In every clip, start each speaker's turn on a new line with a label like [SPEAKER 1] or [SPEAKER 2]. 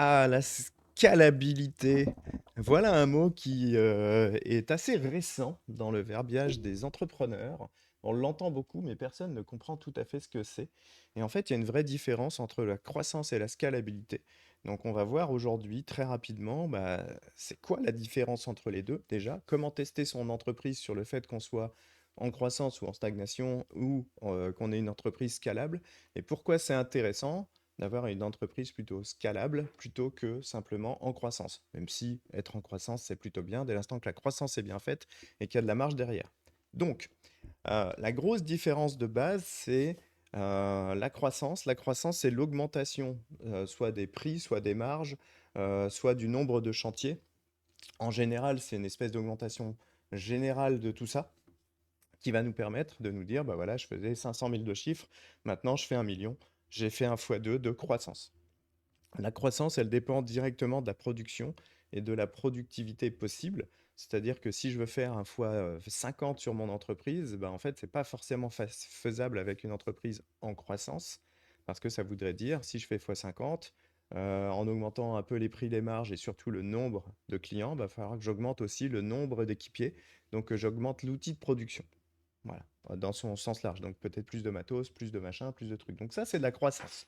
[SPEAKER 1] Ah, la scalabilité. Voilà un mot qui est assez récent dans le verbiage des entrepreneurs. On l'entend beaucoup, mais personne ne comprend tout à fait ce que c'est. Et en fait, il y a une vraie différence entre la croissance et la scalabilité. Donc, on va voir aujourd'hui très rapidement, bah, c'est quoi la différence entre les deux déjà? Comment tester son entreprise sur le fait qu'on soit en croissance ou en stagnation ou qu'on ait une entreprise scalable? Et pourquoi c'est intéressant d'avoir une entreprise plutôt scalable plutôt que simplement en croissance. Même si être en croissance, c'est plutôt bien dès l'instant que la croissance est bien faite et qu'il y a de la marge derrière. Donc, la grosse différence de base, c'est la croissance. La croissance, c'est l'augmentation soit des prix, soit des marges, soit du nombre de chantiers. En général, c'est une espèce d'augmentation générale de tout ça qui va nous permettre de nous dire, bah voilà, je faisais 500 000 de chiffres, maintenant je fais 1 million, j'ai fait un fois 2 de croissance. La croissance, elle dépend directement de la production et de la productivité possible. C'est-à-dire que si je veux faire un fois 50 sur mon entreprise, ben en fait, c'est pas forcément faisable avec une entreprise en croissance, parce que ça voudrait dire, si je fais fois 50, en augmentant un peu les prix, les marges et surtout le nombre de clients, il va falloir que j'augmente aussi le nombre d'équipiers, donc que j'augmente l'outil de production. Voilà, dans son sens large. Donc peut-être plus de matos, plus de machin, plus de trucs. Donc ça, c'est de la croissance.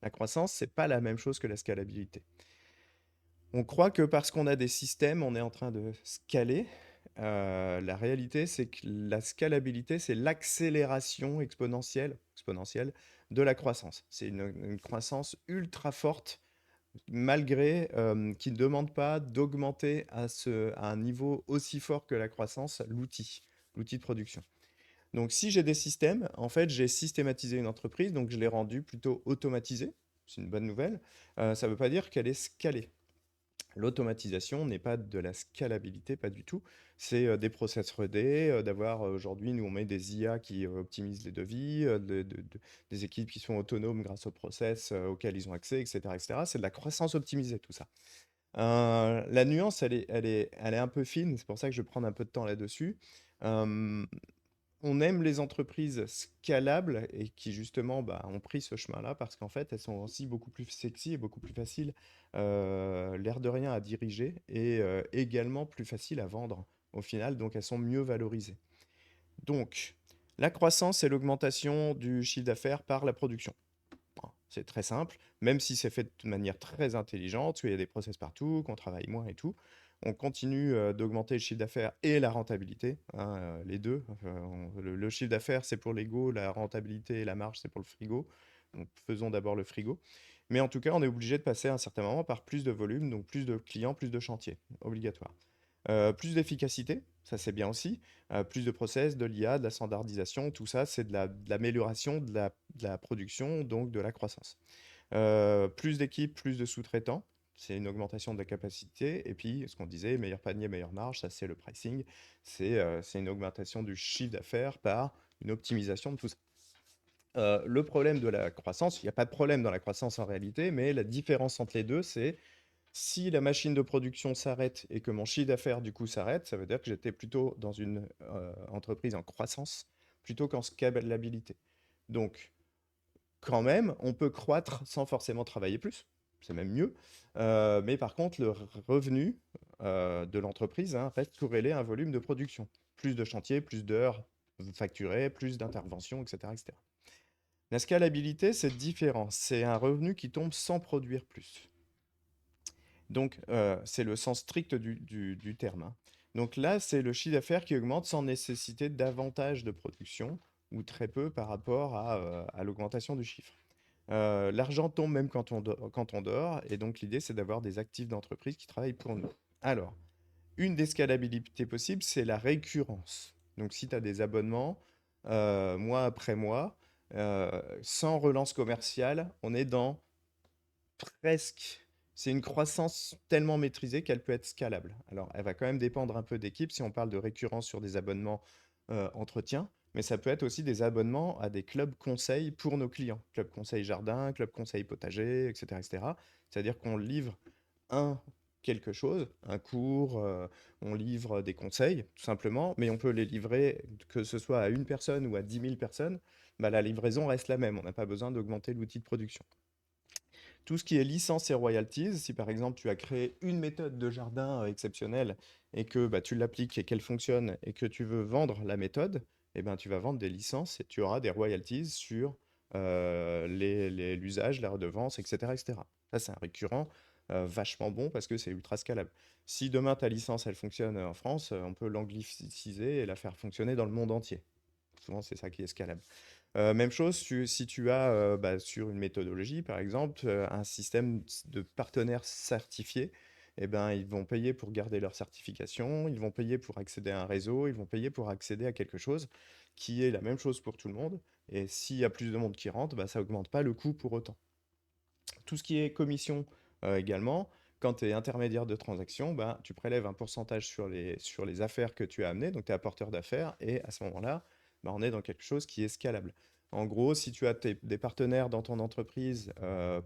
[SPEAKER 1] La croissance, c'est pas la même chose que la scalabilité. On croit que parce qu'on a des systèmes, on est en train de scaler. La réalité, c'est que la scalabilité, c'est l'accélération exponentielle de la croissance. C'est une croissance ultra forte, malgré qui ne demande pas d'augmenter à un niveau aussi fort que la croissance l'outil de production. Donc, si j'ai des systèmes, en fait, j'ai systématisé une entreprise, donc je l'ai rendue plutôt automatisée. C'est une bonne nouvelle. Ça ne veut pas dire qu'elle est scalée. L'automatisation n'est pas de la scalabilité, pas du tout. C'est des process redés, d'avoir aujourd'hui, nous on met des IA qui optimisent les devis, des équipes qui sont autonomes grâce aux process auxquels ils ont accès, etc., etc. C'est de la croissance optimisée, tout ça. La nuance, elle est un peu fine, c'est pour ça que je vais prendre un peu de temps là-dessus. Euh, on aime les entreprises scalables et qui justement bah, ont pris ce chemin-là parce qu'en fait, elles sont aussi beaucoup plus sexy et beaucoup plus faciles, l'air de rien, à diriger et également plus faciles à vendre au final, donc elles sont mieux valorisées. Donc, la croissance, c'est l'augmentation du chiffre d'affaires par la production. Bon, c'est très simple, même si c'est fait de manière très intelligente, parce qu'il y a des process partout, qu'on travaille moins et tout. On continue d'augmenter le chiffre d'affaires et la rentabilité, hein, les deux. Le chiffre d'affaires, c'est pour l'ego, la rentabilité et la marge, c'est pour le frigo. Donc faisons d'abord le frigo. Mais en tout cas, on est obligé de passer à un certain moment par plus de volume, donc plus de clients, plus de chantiers, obligatoire. Plus d'efficacité, ça c'est bien aussi. Plus de process, de l'IA, de la standardisation, tout ça, c'est de l'amélioration de la production, donc de la croissance. Plus d'équipes, plus de sous-traitants, c'est une augmentation de la capacité. Et puis, ce qu'on disait, meilleur panier, meilleure marge, ça c'est le pricing. C'est une augmentation du chiffre d'affaires par une optimisation de tout ça. Le problème de la croissance, il n'y a pas de problème dans la croissance en réalité, mais la différence entre les deux, c'est si la machine de production s'arrête et que mon chiffre d'affaires du coup s'arrête, ça veut dire que j'étais plutôt dans une entreprise en croissance plutôt qu'en scalabilité. Donc, quand même, on peut croître sans forcément travailler plus, c'est même mieux. Mais par contre, le revenu de l'entreprise hein, reste corrélé à un volume de production. Plus de chantiers, plus d'heures facturées, plus d'interventions, etc., etc. La scalabilité, c'est différent. C'est un revenu qui tombe sans produire plus. Donc, c'est le sens strict du terme, hein. Donc là, c'est le chiffre d'affaires qui augmente sans nécessiter davantage de production ou très peu par rapport à l'augmentation du chiffre. L'argent tombe même quand on dort, et donc l'idée, c'est d'avoir des actifs d'entreprise qui travaillent pour nous. Alors, une des scalabilités possibles, c'est la récurrence. Donc, si tu as des abonnements, mois après mois, sans relance commerciale, on est dans presque. C'est une croissance tellement maîtrisée qu'elle peut être scalable. Alors, elle va quand même dépendre un peu d'équipe si on parle de récurrence sur des abonnements entretien, mais ça peut être aussi des abonnements à des clubs conseils pour nos clients. Club conseil jardin, club conseil potager, etc. etc. C'est-à-dire qu'on livre un quelque chose, un cours, on livre des conseils, tout simplement, mais on peut les livrer, que ce soit à une personne ou à 10 000 personnes, bah, la livraison reste la même. On n'a pas besoin d'augmenter l'outil de production. Tout ce qui est licence et royalties, si par exemple tu as créé une méthode de jardin exceptionnelle et que bah, tu l'appliques et qu'elle fonctionne et que tu veux vendre la méthode, eh ben, tu vas vendre des licences et tu auras des royalties sur l'usage, la redevance, etc., etc. Ça, c'est un récurrent vachement bon parce que c'est ultra scalable. Si demain ta licence elle fonctionne en France, on peut l'angliciser et la faire fonctionner dans le monde entier. Souvent, c'est ça qui est scalable. Même chose si tu as bah, sur une méthodologie, par exemple, un système de partenaires certifiés, eh ben, ils vont payer pour garder leur certification, ils vont payer pour accéder à un réseau, ils vont payer pour accéder à quelque chose qui est la même chose pour tout le monde. Et s'il y a plus de monde qui rentre, bah, ça augmente pas le coût pour autant. Tout ce qui est commission également, quand tu es intermédiaire de transaction, bah, tu prélèves un pourcentage sur les affaires que tu as amenées, donc tu es apporteur d'affaires, et à ce moment-là, bah, on est dans quelque chose qui est scalable. En gros, si tu as des partenaires dans ton entreprise,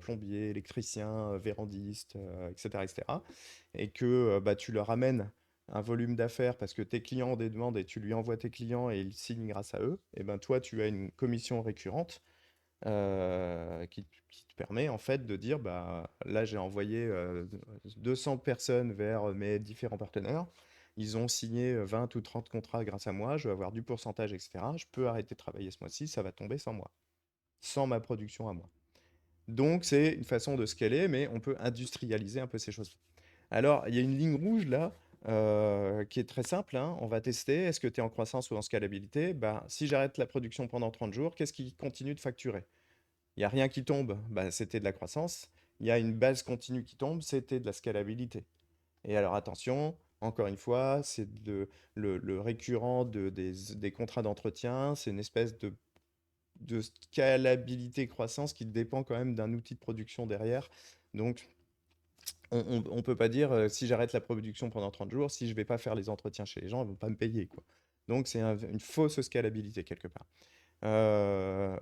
[SPEAKER 1] plombier, électricien, vérandiste, etc., etc., et que bah, tu leur amènes un volume d'affaires parce que tes clients ont des demandes et tu lui envoies tes clients et ils signent grâce à eux, et ben toi, tu as une commission récurrente qui te permet en fait de dire, bah, là j'ai envoyé 200 personnes vers mes différents partenaires, ils ont signé 20 ou 30 contrats grâce à moi, je vais avoir du pourcentage, etc. Je peux arrêter de travailler ce mois-ci, ça va tomber sans moi, sans ma production à moi. Donc c'est une façon de scaler, mais on peut industrialiser un peu ces choses. Alors, il y a une ligne rouge là qui est très simple, hein. On va tester. Est-ce que tu es en croissance ou en scalabilité? Bah, si j'arrête la production pendant 30 jours, qu'est-ce qui continue de facturer? Il n'y a rien qui tombe, bah, c'était de la croissance. Il y a une base continue qui tombe, c'était de la scalabilité. Et alors attention, encore une fois, le récurrent des contrats d'entretien, c'est une espèce de scalabilité croissance qui dépend quand même d'un outil de production derrière. Donc on peut pas dire si j'arrête la production pendant 30 jours, si je vais pas faire les entretiens chez les gens, ils vont pas me payer, quoi. Donc c'est une fausse scalabilité quelque part. Euh,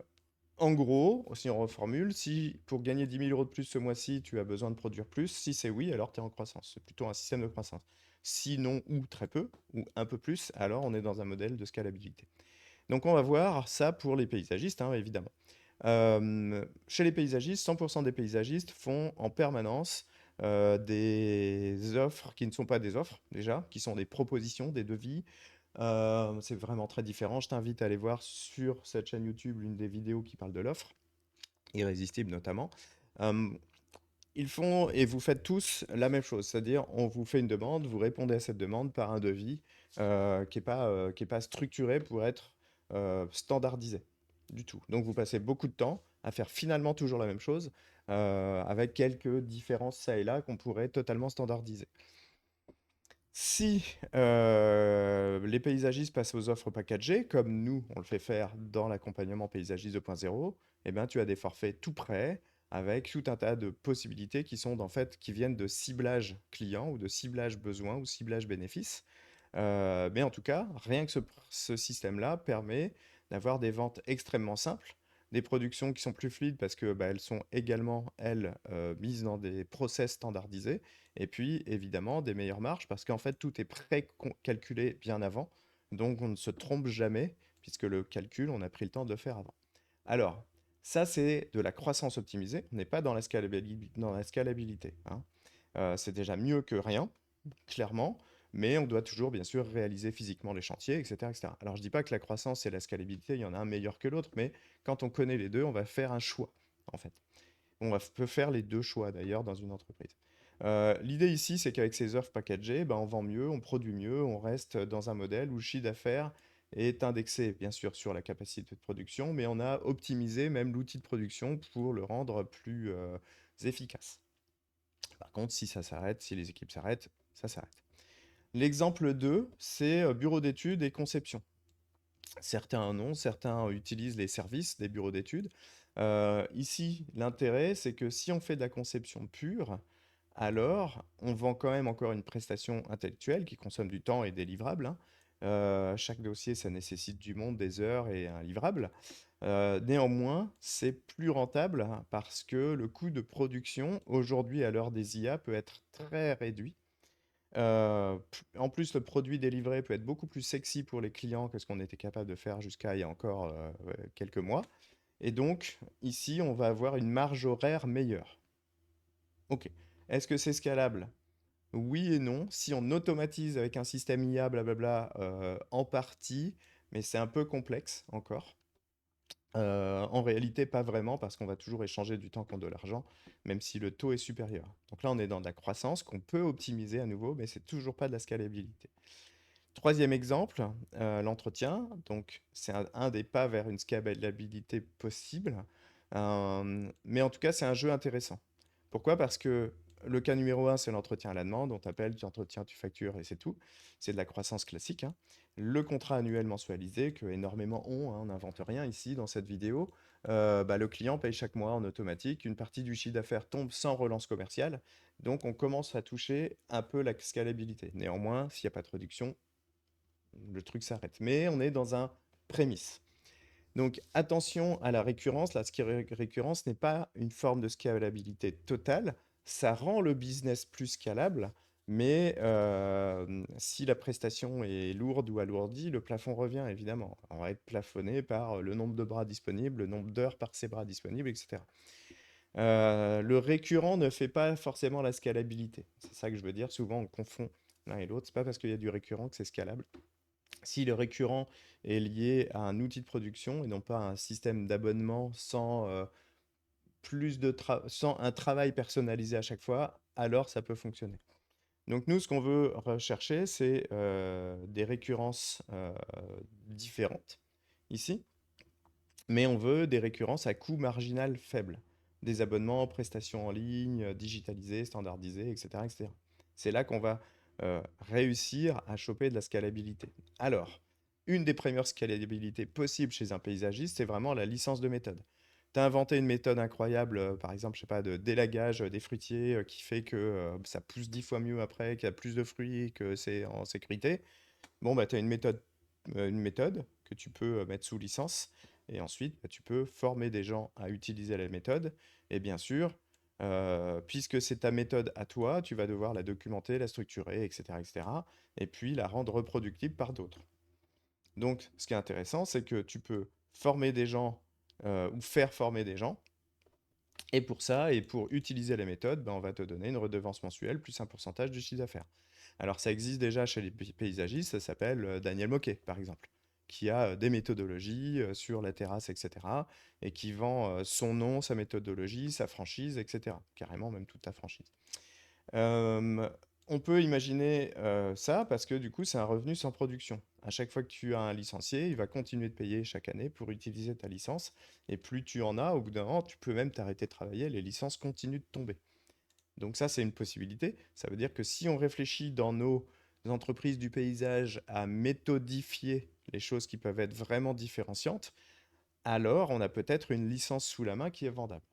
[SPEAKER 1] En gros, si on reformule, si pour gagner 10 000 € de plus ce mois-ci, tu as besoin de produire plus, si c'est oui, alors tu es en croissance. C'est plutôt un système de croissance. Sinon, ou très peu, ou un peu plus, alors on est dans un modèle de scalabilité. Donc on va voir ça pour les paysagistes, hein, évidemment. Chez les paysagistes, 100% des paysagistes font en permanence des offres qui ne sont pas des offres, déjà, qui sont des propositions, des devis. C'est vraiment très différent. Je t'invite à aller voir sur cette chaîne YouTube l'une des vidéos qui parle de l'offre, Irrésistible notamment. Euh, Ils font, et vous faites tous la même chose, c'est-à-dire on vous fait une demande, vous répondez à cette demande par un devis qui est pas structuré pour être standardisé du tout. Donc vous passez beaucoup de temps à faire finalement toujours la même chose, avec quelques différences ça et là qu'on pourrait totalement standardiser. Si les paysagistes passent aux offres packagées, comme nous, on le fait faire dans l'accompagnement paysagiste 2.0, eh ben, tu as des forfaits tout prêts avec tout un tas de possibilités qui sont en fait qui viennent de ciblage client ou de ciblage besoin ou ciblage bénéfice. Mais en tout cas, rien que ce système-là permet d'avoir des ventes extrêmement simples, des productions qui sont plus fluides parce que bah, elles sont également, elles, mises dans des process standardisés, et puis évidemment des meilleures marges parce qu'en fait tout est pré-calculé bien avant, donc on ne se trompe jamais puisque le calcul, on a pris le temps de le faire avant. Alors, ça c'est de la croissance optimisée, on n'est pas dans la scalabilité, hein. C'est déjà mieux que rien, clairement, mais on doit toujours, bien sûr, réaliser physiquement les chantiers, etc., etc. Alors, je dis pas que la croissance et la scalabilité, il y en a un meilleur que l'autre, mais quand on connaît les deux, on va faire un choix, en fait. Peut faire les deux choix, d'ailleurs, dans une entreprise. L'idée ici, c'est qu'avec ces offres packagées, ben, on vend mieux, on produit mieux, on reste dans un modèle où le chiffre d'affaires est indexé, bien sûr, sur la capacité de production, mais on a optimisé même l'outil de production pour le rendre plus efficace. Par contre, si ça s'arrête, si les équipes s'arrêtent, ça s'arrête. L'exemple 2, c'est bureau d'études et conception. Certains non, certains utilisent les services des bureaux d'études. Ici, l'intérêt, c'est que si on fait de la conception pure, alors on vend quand même encore une prestation intellectuelle qui consomme du temps et des livrables, hein. Chaque dossier, ça nécessite du monde, des heures et un livrable. Néanmoins, c'est plus rentable hein, parce que le coût de production, aujourd'hui, à l'heure des IA, peut être très réduit. En plus, le produit délivré peut être beaucoup plus sexy pour les clients que ce qu'on était capable de faire jusqu'à il y a encore quelques mois. Et donc, ici, on va avoir une marge horaire meilleure. Ok. Est-ce que c'est scalable? Oui et non. Si on automatise avec un système IA, blablabla, en partie, mais c'est un peu complexe encore. En réalité, pas vraiment, parce qu'on va toujours échanger du temps contre de l'argent, même si le taux est supérieur. Donc là, on est dans de la croissance qu'on peut optimiser à nouveau, mais c'est toujours pas de la scalabilité. Troisième exemple, l'entretien. Donc, c'est un des pas vers une scalabilité possible. Mais en tout cas, c'est un jeu intéressant. Pourquoi? Parce que le cas numéro un, c'est l'entretien à la demande. On t'appelle, tu entretiens, tu factures et c'est tout. C'est de la croissance classique, hein. Le contrat annuel mensualisé, que énormément ont, hein, on n'invente rien ici dans cette vidéo. Bah, le client paye chaque mois en automatique. Une partie du chiffre d'affaires tombe sans relance commerciale. Donc, on commence à toucher un peu la scalabilité. Néanmoins, s'il n'y a pas de réduction, le truc s'arrête. Mais on est dans un prémisse. Donc attention à la récurrence. La récurrence n'est pas une forme de scalabilité totale. Ça rend le business plus scalable, mais si la prestation est lourde ou alourdie, le plafond revient évidemment. On va être plafonné par le nombre de bras disponibles, le nombre d'heures par ces bras disponibles, etc. Le récurrent ne fait pas forcément la scalabilité. C'est ça que je veux dire. Souvent, on confond l'un et l'autre. C'est pas parce qu'il y a du récurrent que c'est scalable. Si le récurrent est lié à un outil de production et non pas à un système d'abonnement sans, sans un travail personnalisé à chaque fois, alors ça peut fonctionner. Donc nous, ce qu'on veut rechercher, c'est des récurrences différentes ici, mais on veut des récurrences à coût marginal faible. Des abonnements, prestations en ligne, digitalisés, standardisés, etc., etc. C'est là qu'on va réussir à choper de la scalabilité. Alors, une des premières scalabilités possibles chez un paysagiste, c'est vraiment la licence de méthode. Tu as inventé une méthode incroyable, par exemple, je sais pas, de délagage des fruitiers qui fait que ça pousse 10 fois mieux après, qu'il y a plus de fruits, que c'est en sécurité. Bon, bah, tu as une méthode que tu peux mettre sous licence. Et ensuite, bah, tu peux former des gens à utiliser la méthode. Et bien sûr, puisque c'est ta méthode à toi, tu vas devoir la documenter, la structurer, etc., etc. Et puis la rendre reproductible par d'autres. Donc, ce qui est intéressant, c'est que tu peux former des gens ou faire former des gens. Et pour ça, et pour utiliser la méthode, ben, on va te donner une redevance mensuelle plus un pourcentage du chiffre d'affaires. Alors ça existe déjà chez les paysagistes, ça s'appelle Daniel Moquet, par exemple, qui a des méthodologies sur la terrasse, etc., et qui vend son nom, sa méthodologie, sa franchise, etc., carrément même toute ta franchise. Euh, on peut imaginer ça parce que du coup, c'est un revenu sans production. À chaque fois que tu as un licencié, il va continuer de payer chaque année pour utiliser ta licence. Et plus tu en as, au bout d'un an, tu peux même t'arrêter de travailler, les licences continuent de tomber. Donc ça, c'est une possibilité. Ça veut dire que si on réfléchit dans nos entreprises du paysage à méthodifier les choses qui peuvent être vraiment différenciantes, alors on a peut-être une licence sous la main qui est vendable.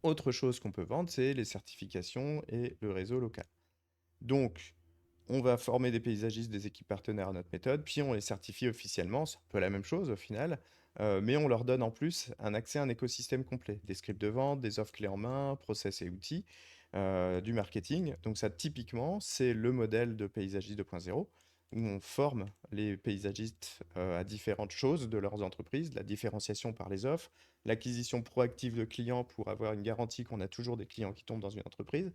[SPEAKER 1] Autre chose qu'on peut vendre, c'est les certifications et le réseau local. Donc, on va former des paysagistes, des équipes partenaires à notre méthode, puis on les certifie officiellement, c'est un peu la même chose au final, mais on leur donne en plus un accès à un écosystème complet, des scripts de vente, des offres clés en main, process et outils, du marketing. Donc ça, typiquement, c'est le modèle de paysagiste 2.0, où on forme les paysagistes à différentes choses de leurs entreprises, la différenciation par les offres, l'acquisition proactive de clients pour avoir une garantie qu'on a toujours des clients qui tombent dans une entreprise,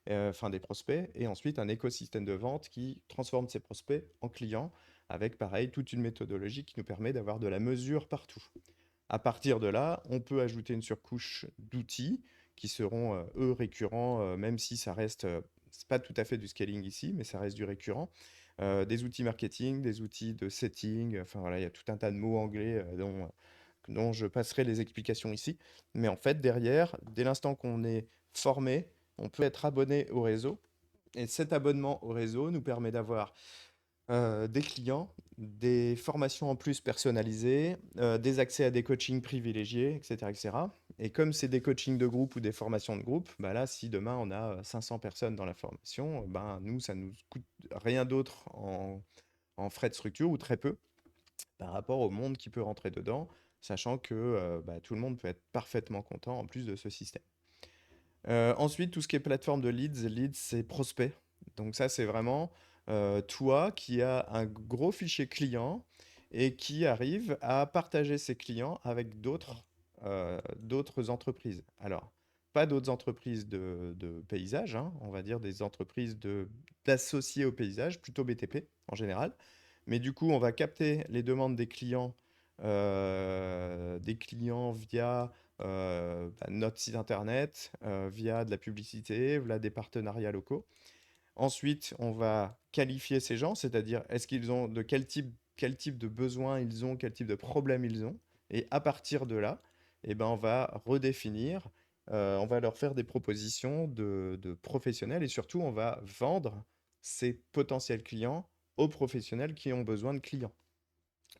[SPEAKER 1] enfin des prospects, et ensuite un écosystème de vente qui transforme ces prospects en clients, avec pareil toute une méthodologie qui nous permet d'avoir de la mesure partout. À partir de là, on peut ajouter une surcouche d'outils qui seront eux récurrents, même si ça reste, c'est pas tout à fait du scaling ici, mais ça reste du récurrent. Des outils marketing, des outils de setting, enfin voilà, il y a tout un tas de mots anglais dont je passerai les explications ici. Mais en fait, derrière, dès l'instant qu'on est formé, on peut être abonné au réseau. Et cet abonnement au réseau nous permet d'avoir des clients, des formations en plus personnalisées, des accès à des coachings privilégiés, etc., etc. Et cetera. Et comme c'est des coachings de groupe ou des formations de groupe, bah là, si demain on a 500 personnes dans la formation, ben nous, ça nous coûte rien d'autre en frais de structure ou très peu par rapport au monde qui peut rentrer dedans, sachant que bah, tout le monde peut être parfaitement content en plus de ce système. Ensuite, tout ce qui est plateforme de leads, leads, c'est prospect. Donc ça, c'est vraiment toi qui as un gros fichier client et qui arrive à partager ses clients avec d'autres entreprises. Alors, pas d'autres entreprises de paysage, hein, on va dire des entreprises d'associés au paysage, plutôt BTP en général. Mais du coup, on va capter les demandes des clients via notre site internet, via de la publicité, via des partenariats locaux. Ensuite, on va qualifier ces gens, c'est-à-dire est-ce qu'ils ont de quel type de besoins ils ont, quel type de problème ils ont. Et à partir de là, eh ben, on va redéfinir, on va leur faire des propositions de professionnels et surtout, on va vendre ces potentiels clients aux professionnels qui ont besoin de clients.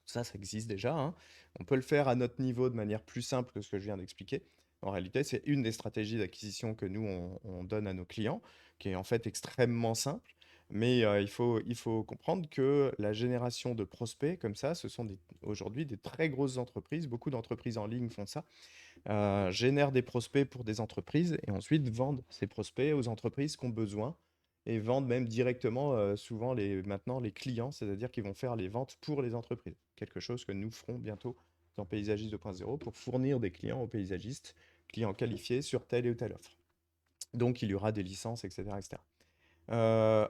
[SPEAKER 1] Ça existe déjà, hein. On peut le faire à notre niveau de manière plus simple que ce que je viens d'expliquer. En réalité, c'est une des stratégies d'acquisition que nous, on donne à nos clients, qui est en fait extrêmement simple. Mais il faut comprendre que la génération de prospects comme ça, ce sont aujourd'hui des très grosses entreprises. Beaucoup d'entreprises en ligne font ça, génèrent des prospects pour des entreprises et ensuite vendent ces prospects aux entreprises qui ont besoin et vendent même directement souvent maintenant les clients, c'est-à-dire qu'ils vont faire les ventes pour les entreprises. Quelque chose que nous ferons bientôt dans Paysagiste 2.0 pour fournir des clients aux paysagistes, clients qualifiés sur telle ou telle offre. Donc il y aura des licences, etc. etc.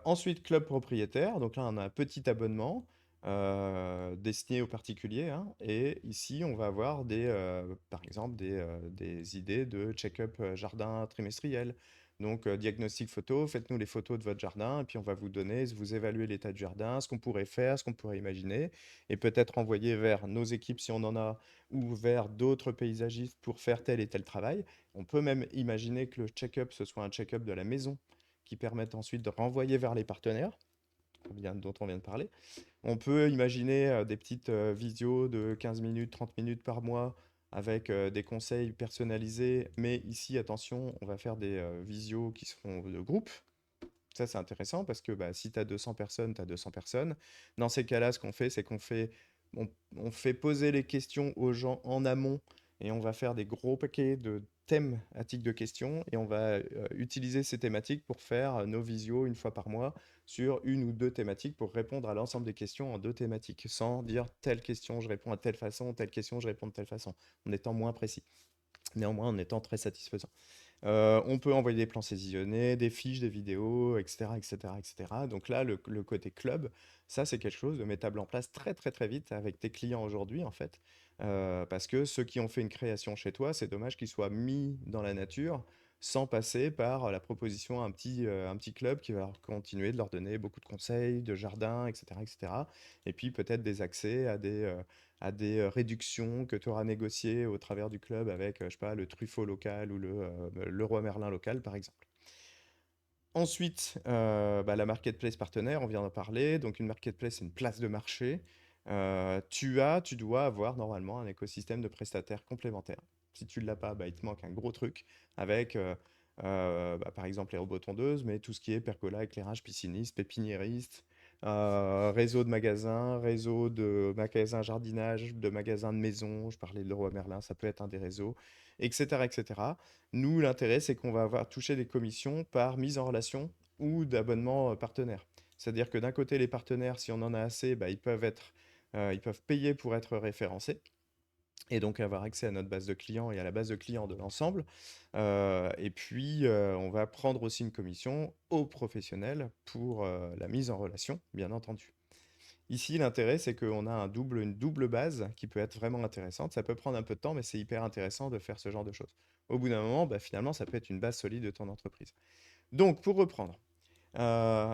[SPEAKER 1] Ensuite, club propriétaire. Donc là, on a un petit abonnement destiné aux particuliers, hein. Et ici, on va avoir par exemple des idées de check-up jardin trimestriel. Donc, diagnostic photo, faites-nous les photos de votre jardin, et puis on va vous donner, vous évaluer l'état du jardin, ce qu'on pourrait faire, ce qu'on pourrait imaginer, et peut-être envoyer vers nos équipes si on en a, ou vers d'autres paysagistes pour faire tel et tel travail. On peut même imaginer que le check-up, ce soit un check-up de la maison qui permettent ensuite de renvoyer vers les partenaires dont on vient de parler. On peut imaginer des petites visios de 15 minutes, 30 minutes par mois avec des conseils personnalisés. Mais ici, attention, on va faire des visios qui seront de groupe. Ça, c'est intéressant parce que bah, si tu as 200 personnes, tu as 200 personnes. Dans ces cas-là, ce qu'on fait, c'est on fait poser les questions aux gens en amont et on va faire des gros paquets de thématiques de questions et on va utiliser ces thématiques pour faire nos visios une fois par mois sur une ou deux thématiques pour répondre à l'ensemble des questions en deux thématiques, sans dire telle question je réponds à telle façon, telle question je réponds de telle façon, en étant moins précis, néanmoins en étant très satisfaisant. On peut envoyer des plans saisonnés, des fiches, des vidéos, etc., etc., etc. Donc là, le côté club, ça, c'est quelque chose de mettable en place très, très, très vite avec tes clients aujourd'hui, en fait. Parce que ceux qui ont fait une création chez toi, c'est dommage qu'ils soient mis dans la nature sans passer par la proposition à un petit club qui va continuer de leur donner beaucoup de conseils, de jardin, etc., etc. Et puis peut-être des accès à des réductions que tu auras négociées au travers du club avec, je sais pas, le Truffaut local ou le Roi Merlin local, par exemple. Ensuite, bah, la marketplace partenaire, on vient d'en parler. Donc, une marketplace, c'est une place de marché. Tu dois avoir normalement un écosystème de prestataires complémentaires. Si tu ne l'as pas, bah, il te manque un gros truc avec, bah, par exemple, les robots tondeuses, mais tout ce qui est pergola, éclairage, pisciniste, pépiniériste, réseau de magasins jardinage, de magasins de maison. Je parlais de Leroy Merlin, ça peut être un des réseaux, etc., etc. Nous, l'intérêt, c'est qu'on va avoir touché des commissions par mise en relation ou d'abonnement partenaire. C'est-à-dire que d'un côté, les partenaires, si on en a assez, bah, ils peuvent payer pour être référencés et donc avoir accès à notre base de clients et à la base de clients de l'ensemble. Et puis, on va prendre aussi une commission aux professionnels pour la mise en relation, bien entendu. Ici, l'intérêt, c'est qu'on a une double base qui peut être vraiment intéressante. Ça peut prendre un peu de temps, mais c'est hyper intéressant de faire ce genre de choses. Au bout d'un moment, bah, finalement, ça peut être une base solide de ton entreprise. Donc, pour reprendre,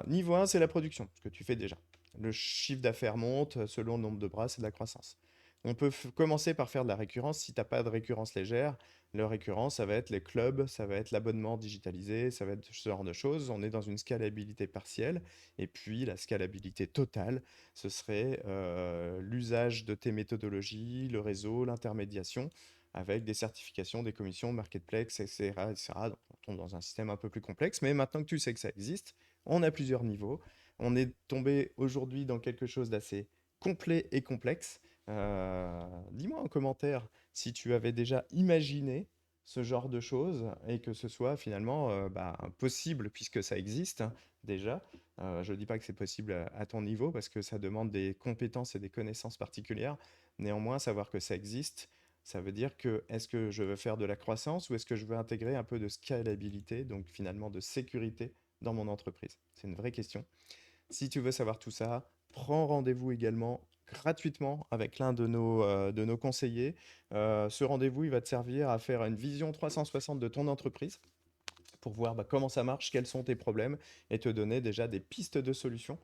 [SPEAKER 1] niveau 1, c'est la production, ce que tu fais déjà. Le chiffre d'affaires monte selon le nombre de bras, c'est de la croissance. On peut commencer par faire de la récurrence. Si tu n'as pas de récurrence légère, la récurrence, ça va être les clubs, ça va être l'abonnement digitalisé, ça va être ce genre de choses. On est dans une scalabilité partielle. Et puis, la scalabilité totale, ce serait l'usage de tes méthodologies, le réseau, l'intermédiation, avec des certifications, des commissions, marketplace, etc., etc. Donc, on tombe dans un système un peu plus complexe. Mais maintenant que tu sais que ça existe, on a plusieurs niveaux. On est tombé aujourd'hui dans quelque chose d'assez complet et complexe. Dis-moi en commentaire si tu avais déjà imaginé ce genre de choses et que ce soit finalement bah, possible puisque ça existe, hein, déjà. Je ne dis pas que c'est possible à ton niveau parce que ça demande des compétences et des connaissances particulières. Néanmoins, savoir que ça existe, Ça veut dire que est-ce que je veux faire de la croissance ou est-ce que je veux intégrer un peu de scalabilité, donc finalement de sécurité dans mon entreprise? C'est une vraie question. Si tu veux savoir tout ça, prends rendez-vous également gratuitement avec l'un de nos conseillers. Ce rendez-vous, il va te servir à faire une vision 360 de ton entreprise pour voir comment ça marche, quels sont tes problèmes et te donner déjà des pistes de solutions.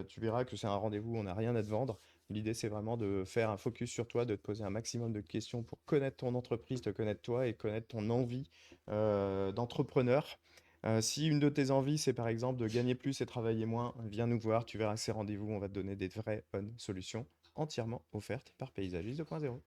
[SPEAKER 1] Tu verras que c'est un rendez-vous, où on n'a rien à te vendre. L'idée, c'est vraiment de faire un focus sur toi, de te poser un maximum de questions pour connaître ton entreprise, te connaître toi et connaître ton envie d'entrepreneur. Si une de tes envies, c'est par exemple de gagner plus et travailler moins, viens nous voir, tu verras ces rendez-vous, on va te donner des vraies bonnes solutions entièrement offertes par Paysagiste 2.0.